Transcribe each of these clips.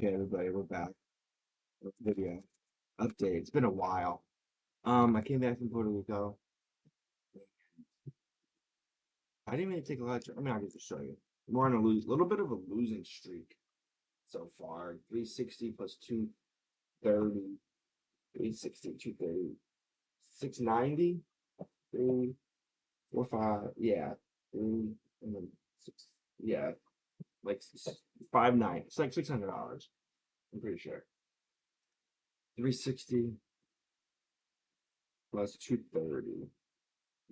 Okay, everybody, we're back with video update. It's been a while. I came back from Puerto Rico. I didn't even take a lot of, I mean, I'll just show you. We're on a little bit of a losing streak so far. 360 plus 230, 360, 230, 690, 3, 4, 5, yeah, 3, and then 6, yeah, like 590. It's like $600. I'm pretty sure. 360 plus 230.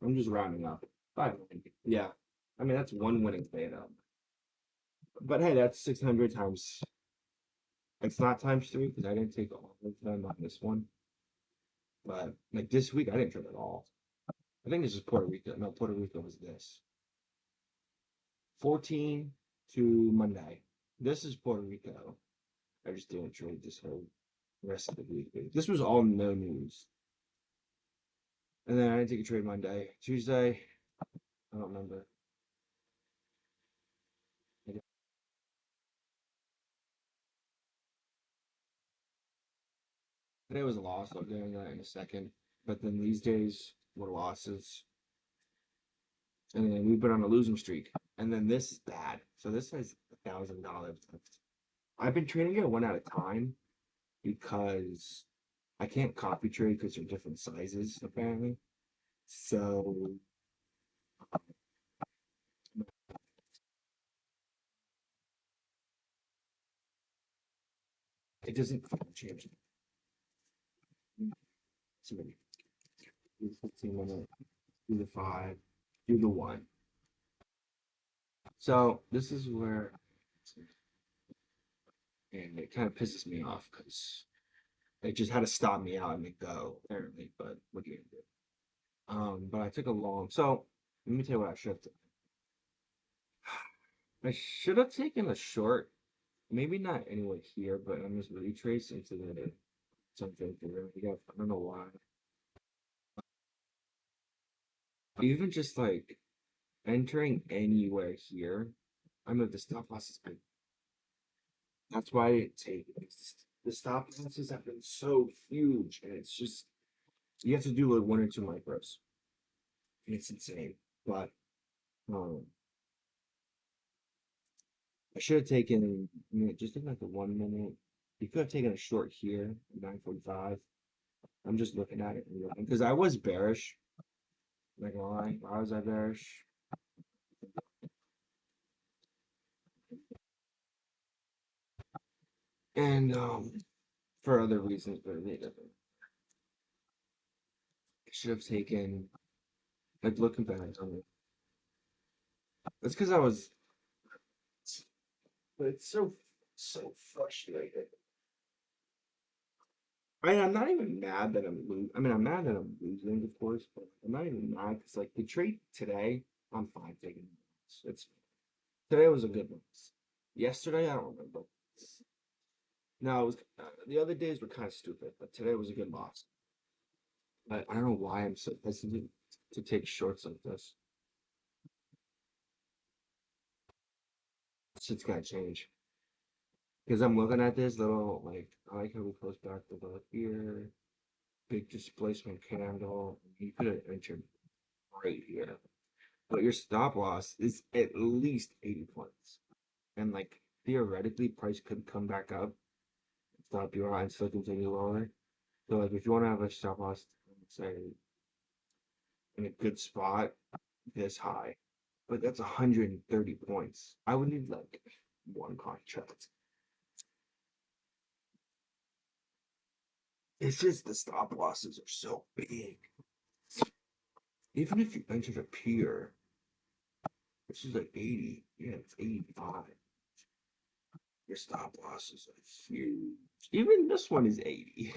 I'm just rounding up. 590. Yeah. I mean, that's one winning play though. But hey, that's 600 times. It's not times three because I didn't take all of them on this one. But like this week, I didn't trip at all. I think this is Puerto Rico. No, Puerto Rico was this 14 to Monday. This is Puerto Rico. I just didn't trade this whole rest of the week. This was all no news. And then I didn't take a trade Monday. Tuesday, I don't remember. Today was a loss. I'll get into that in a second. But then these days were losses. And then we've been on a losing streak. And then this is bad. So this has $1,000 left. I've been trading it one at a time because I can't copy trade because they're different sizes, apparently. So it doesn't change. So maybe do the 15 minute, do the 5, do the 1. So this is where, and it kind of pisses me off because it just had to stop me out and then go, apparently. But what are you gonna do? But I took a long. So let me tell you what I should have. I should have taken a short. Maybe not anywhere here, but I'm just retrace into the something here. Yeah, I don't know why. Even just like entering anywhere here, I mean the stop loss is big. That's why I didn't take it. The stop losses have been so huge, and it's just you have to do like 1 or 2 micros, and it's insane. But um, I should have taken, I mean, just think like the 1 minute. You could have taken a short here, 9:45. I'm just looking at it because I was bearish. Like, why was I bearish? And for other reasons, but I should have taken, like, looking back on it. That's because I was, but it's so frustrating. I'm not even mad that I'm losing. I mean, I'm mad that I'm losing, of course, but I'm not even mad because, like, the trade today, I'm fine taking it. It's Today was a good one. Yesterday, I don't remember. No, it was the other days were kind of stupid, but today was a good loss. I don't know why I'm so hesitant to take shorts like this. Shit's gotta change because I'm looking at this little like I like how we close back the look here, big displacement candle. You could have entered right here, but your stop loss is at least 80 points, and like theoretically, price could come back up, stop you and still continue lower. So like if you want to have a stop loss, say in a good spot this high, but that's 130 points. I would need like one contract. It's just the stop losses are so big. Even if you entered a peer, this is like 80. Yeah, it's 85. Your stop losses are huge. Even this one is 80.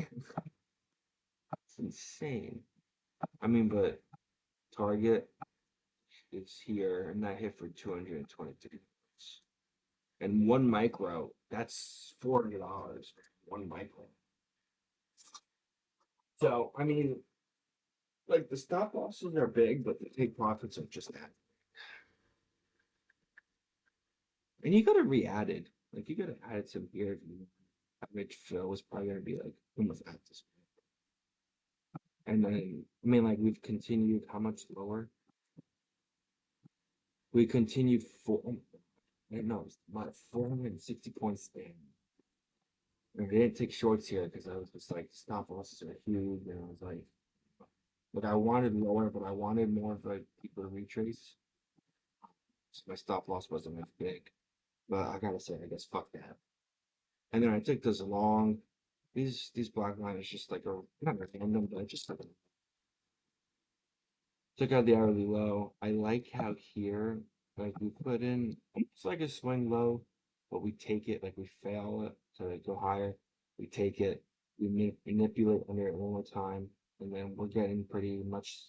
It's insane. I mean, but target is here, and that hit for 223 points. And one micro, that's $400. One micro. So, I mean, like the stop losses are big, but the take profits are just that. And you got to re-add it. Like you could have added some here if you average fill was probably gonna be like almost at this point. And then I mean like we've continued how much lower? We continued for no, it's about 460 points down. And I didn't take shorts here because I was just like stop losses are huge and I was like I wanted lower, but I wanted more of a deeper retrace. So my stop loss wasn't as big. But I gotta say, I guess fuck that. And then I took this long. These black line is just like a not a random, but just like took out the hourly low. I like how here, like we put in it's like a swing low, but we take it like we fail it to go higher. We take it, we manipulate under it one more time, and then we're getting pretty much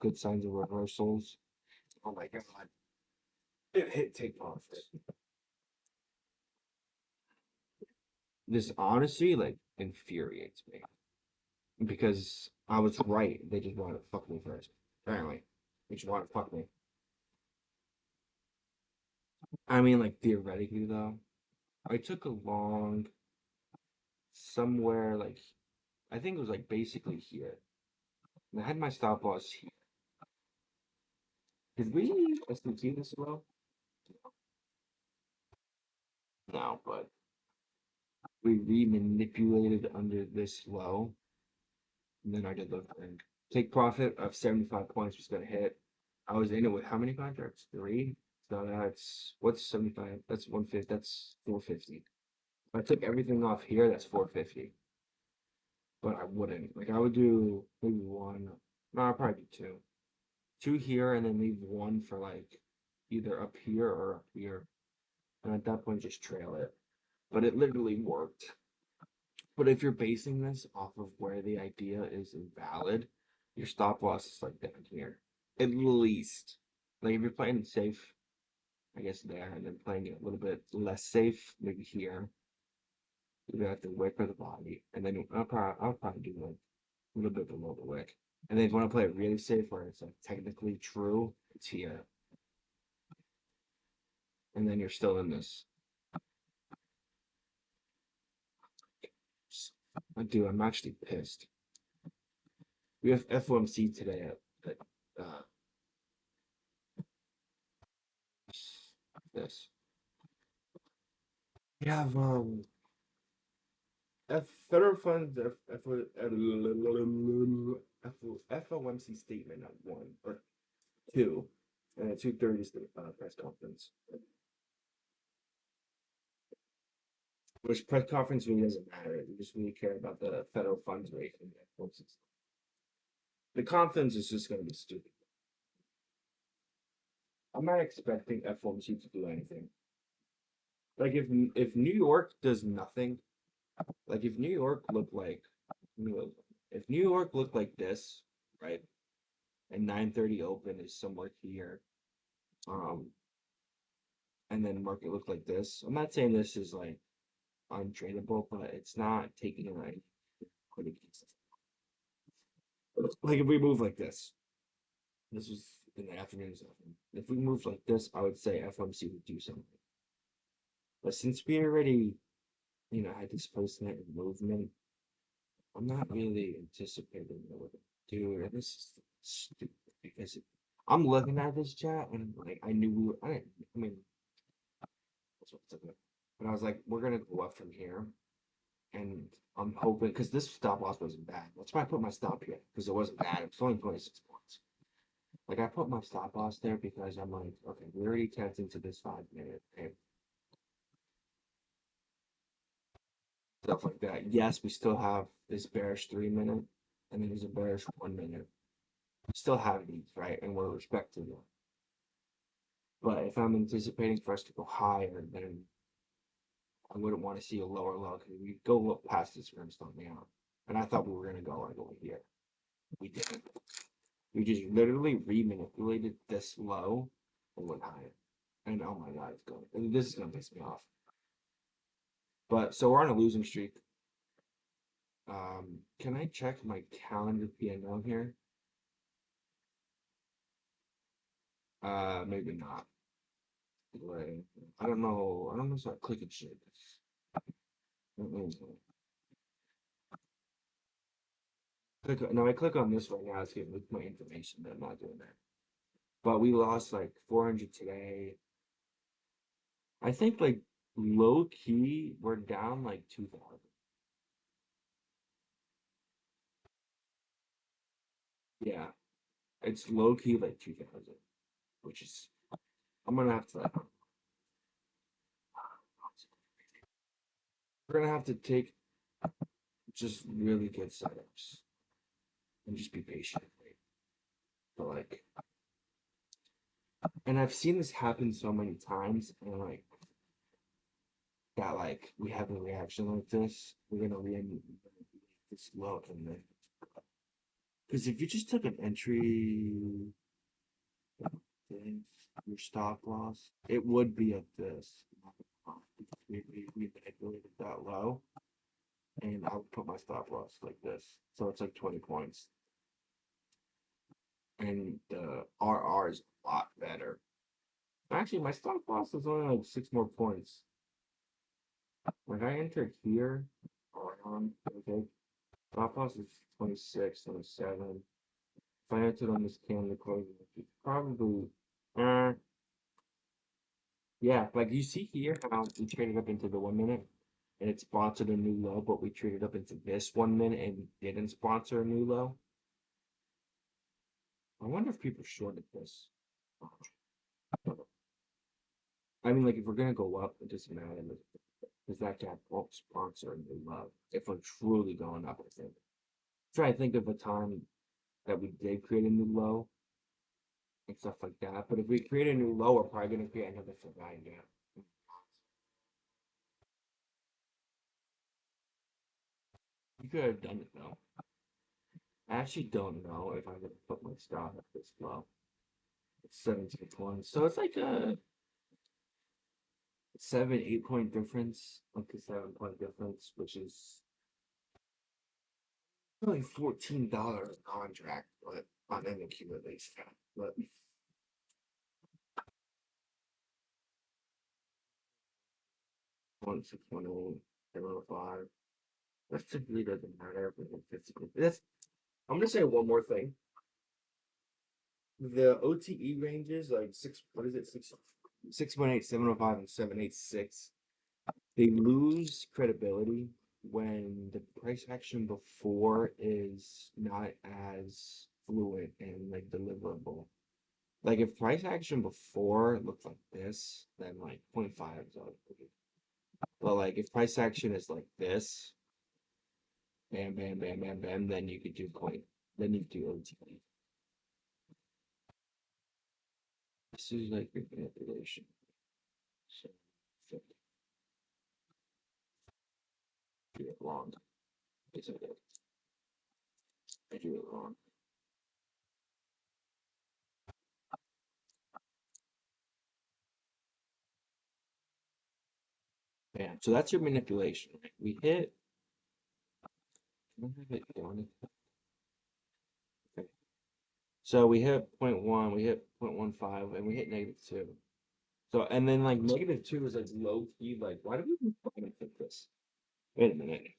good signs of reversals. Oh my god, it hit take off. This honestly like infuriates me because I was right. They just wanted to fuck me first. Apparently, they just wanted to fuck me. I mean, like theoretically though, I took a long somewhere like I think it was like basically here. And I had my stop loss here. Did we S&P this low? No, but we re-manipulated under this low, and then I did the thing. Take profit of 75 points was gonna hit. I was in it with how many contracts? Three. So that's what's 75? That's 150. That's 450. If I took everything off here, that's 450. But I wouldn't. Like I would do maybe one. No, I'd probably do two. Two here and then leave one for like either up here or up here. And at that point just trail it. But it literally worked. But if you're basing this off of where the idea is invalid, your stop loss is like down here. At least. Like if you're playing it safe, I guess there, and then playing it a little bit less safe, maybe here. You have the wick or the body, and then I'll probably do like a little bit below the wick. And then if you want to play it really safe, where it's like technically true, it's here, and then you're still in this. Dude, I'm actually pissed. We have FOMC today at this. We have federal funds FOMC statement at 1 or 2, and at 2:30 is the press conference. Which press conference really doesn't matter. We just really care about the federal funds rate and the conference is just going to be stupid. I'm not expecting FOMC to do anything. Like if New York does nothing, like if New York looked like if New York looked like this, right? And 9:30 open is somewhere here, um, and then market looked like this. I'm not saying this is like untradeable, but it's not taking a liquidity. Like if we move like this was in the afternoon. If we moved like this, I would say FOMC would do something. But since we already, had displacement and movement, I'm not really anticipating what to do. And this is stupid because I'm looking at this chat and like I knew we were. I mean, that's what it's like. But I was like, we're gonna go up from here, and I'm hoping because this stop loss wasn't bad. That's why I put my stop here because it wasn't bad. It was only 26 points. Like I put my stop loss there because I'm like, okay, we already tapped into this 5 minute and stuff like that. Yes, we still have this bearish 3 minute, and then there's a bearish 1 minute. We still have these, right? And we're respecting them. But if I'm anticipating for us to go higher, then I wouldn't want to see a lower low because we go past this, we're gonna stop me out. And I thought we were gonna go like over here. We didn't. We just literally re-manipulated this low and went higher. And oh my god, it's going. This is gonna piss me off. But so we're on a losing streak. Can I check my calendar PNL here? Maybe not. Like, I don't know. I don't know. Start clicking shit. Mm-mm. Now I click on this right now. It's getting my information, but I'm not doing that. But we lost like 400 today. I think like low key, we're down like 2,000. Yeah, it's low key like 2,000, which is I'm gonna have to like we're gonna have to take just really good setups and just be patient. But like, and I've seen this happen so many times, and like that, like we have a reaction like this, we're gonna re this low, and then because if you just took an entry thing, your stop loss, it would be at this. Because we manipulated that low, and I would put my stop loss like this, so it's like 20 points, and the RR is a lot better. Actually, my stop loss is only like 6 more points. Like I entered here, okay, stop loss is 26, 27. If I entered on this candle closing, it's probably, uh, yeah, like you see here how we traded up into the 1 minute and it sponsored a new low, but we traded up into this 1 minute and didn't sponsor a new low. I wonder if people shorted this. I mean, like if we're gonna go up, it doesn't matter. Because that gap won't sponsor a new low if we're truly going up, I think. Try to think of a time that we did create a new low and stuff like that. But if we create a new low, we're probably gonna create another surviving gap. You could have done it though. I actually don't know if I would have put my stop at this low. It's 17 points. So it's like a 7, 8 point difference. Like a 7 point difference, which is really $14 a contract, but on an accumulates that. But 1, 6, 1, 0, 0, 5. That typically doesn't matter if it's 50. That's I'm gonna say one more thing. The OTE ranges like six. What is it? 618, 705, and 786. They lose credibility when the price action before is not as fluent and like deliverable. Like if price action before looked like this, then like point 0.5 is all good. But like if price action is like this, bam, bam, bam, bam, bam, then you could do point. Then you could do OTE. This is like your manipulation. So, so do it wrong. Is it? I do it wrong. Yeah. So that's your manipulation. We hit. Can I have it going? Okay. So we hit point one, we hit 0.15, and we hit -2. So and then like -2 is like low key. Like, why do we even fucking think this? Wait a minute.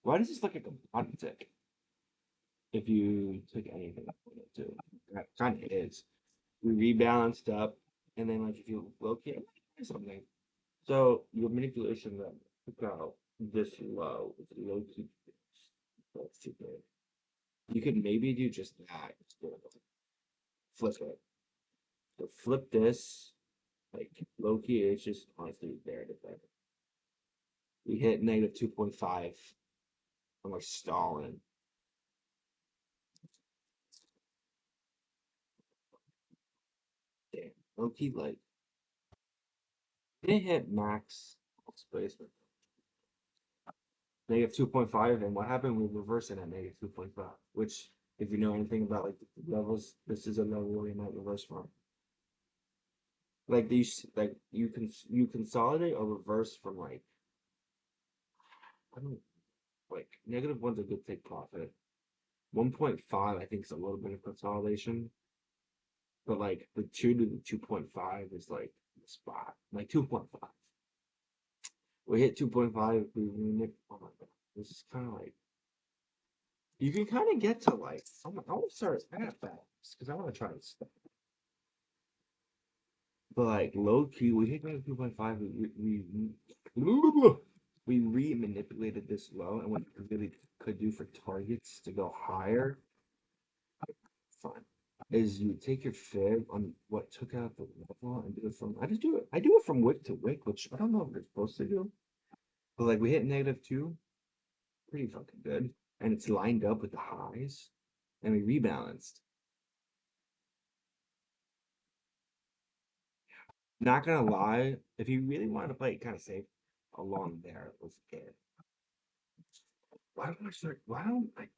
Why does this look like a bottom tick? If you took anything from it too, that kind of is. We rebalanced up, and then like if you low key something. So your manipulation that took out this low is low key. That's too good. You could maybe do just that. Flip it. So flip this. Like Loki is just honestly there to play. We hit -2.5 and we're stalling. Damn. Loki like didn't hit max displacement. -2.5, and what happened? We reversed it at -2.5, which if you know anything about like the levels, this is a level where you might reverse from. Like these like you consolidate or reverse from like I don't like -1's a good take profit. 1.5 I think is a little bit of consolidation. but like the 2 to the 2.5 is like the spot, like 2.5. We hit 2.5. Oh my god, this is kind of like you can kind of get to like I want to start at fast because I want to try this stuff. But like low key, we hit like 2.5. We re-manipulated this low, and what you really could do for targets to go higher, fine, is you take your fib on what took out the level and do it from. I do it from wick to wick, which I don't know if you're supposed to do, but like we hit -2, pretty fucking good, and it's lined up with the highs, and we rebalanced. Not gonna lie, if you really wanted to play it kind of safe, along there was it. Why don't I start? Why don't I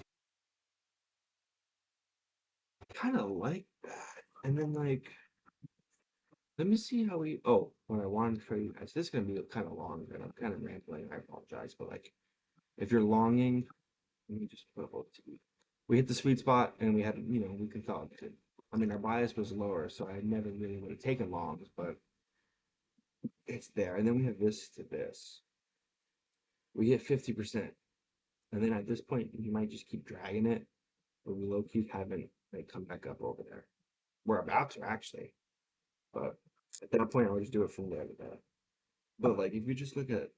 kind of like that? And then like, let me see how we. Oh, what I wanted to show you guys. This is gonna be kind of long, and I'm kind of rambling. I apologize, but like, if you're longing, let me just put up OT. We hit the sweet spot, and we had, we consolidated. I mean, our bias was lower, so I never really would have taken longs, but it's there. And then we have this to this. We hit 50%. And then at this point, you might just keep dragging it, but we low key haven't like come back up over there. We're about to actually, but at that point, I'll just do it from there to there. But like, if you just look at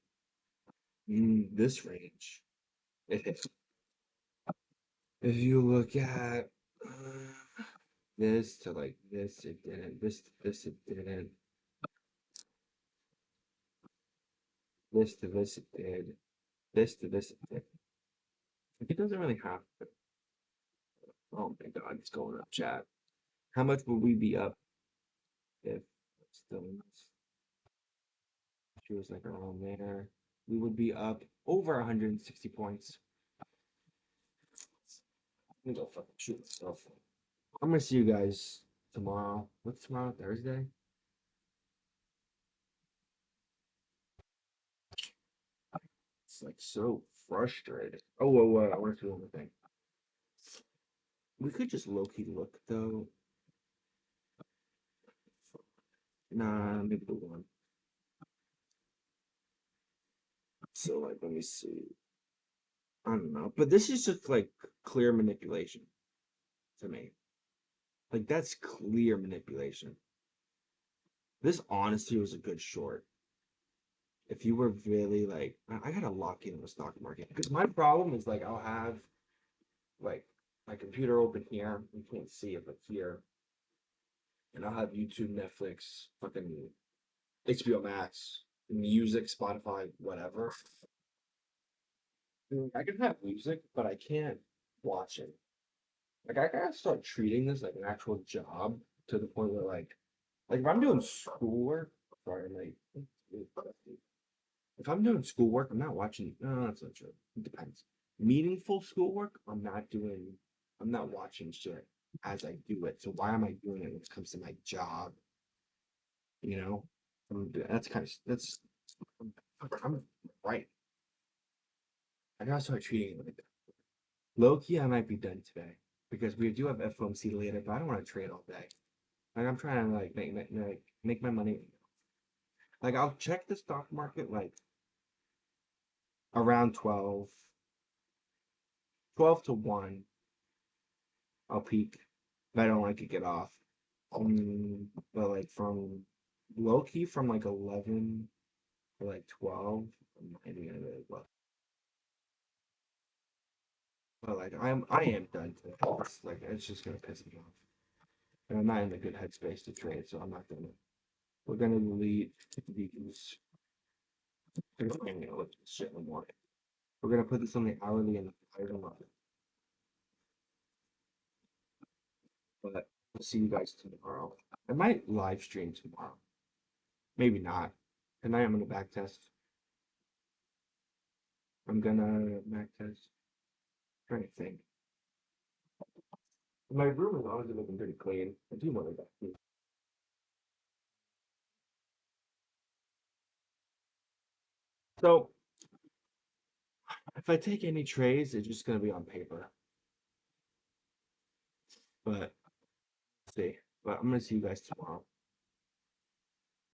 this range, if you look at this to like this, it didn't. This to this, it didn't. This to this, it did. This to this, it did. Like, it doesn't really have to. Oh my God, it's going up, chat. How much would we be up if still she was like around there? We would be up over 160 points. Let me go fucking shoot myself. I'm gonna see you guys tomorrow. What's tomorrow? Thursday? It's like so frustrating. Oh, whoa. I want to do one more thing. We could just low key look though. Nah, maybe the one. So like, let me see. I don't know, but this is just like clear manipulation to me. Like that's clear manipulation. This honestly was a good short. If you were really like, I gotta lock in the stock market because my problem is like I'll have like my computer open here. You can't see it, but here, and I'll have YouTube, Netflix, fucking HBO Max, music, Spotify, whatever. I can have music, but I can't watch it. Like I gotta start treating this like an actual job to the point where like if I'm doing schoolwork, sorry, I'm like if I'm doing schoolwork, I'm not watching. No, that's not true. It depends. Meaningful schoolwork, I'm not doing. I'm not watching shit as I do it. So why am I doing it when it comes to my job? You know, that's kind of that's. I'm right. I gotta start treating it like that. Low key, I might be done today because we do have FOMC later, but I don't want to trade all day. Like I'm trying to like make my money. Like I'll check the stock market like around 12 to 1. I'll peak. If I don't like it, get off. But like from low key from like 11 to like 12, I'm not even gonna really look. But like I am done today. It's just gonna piss me off. And I'm not in a good headspace to trade, so I'm not gonna. We're gonna delete these. I'm not even gonna look at this shit anymore. We're gonna put this on the hourly and the higher level. But we'll see you guys tomorrow. I might live stream tomorrow. Maybe not. Tonight I'm gonna back test. I'm gonna back test. Trying to think. My room is honestly looking pretty clean. I do want to vacuum. So if I take any trades, it's just gonna be on paper. But let's see. But I'm gonna see you guys tomorrow.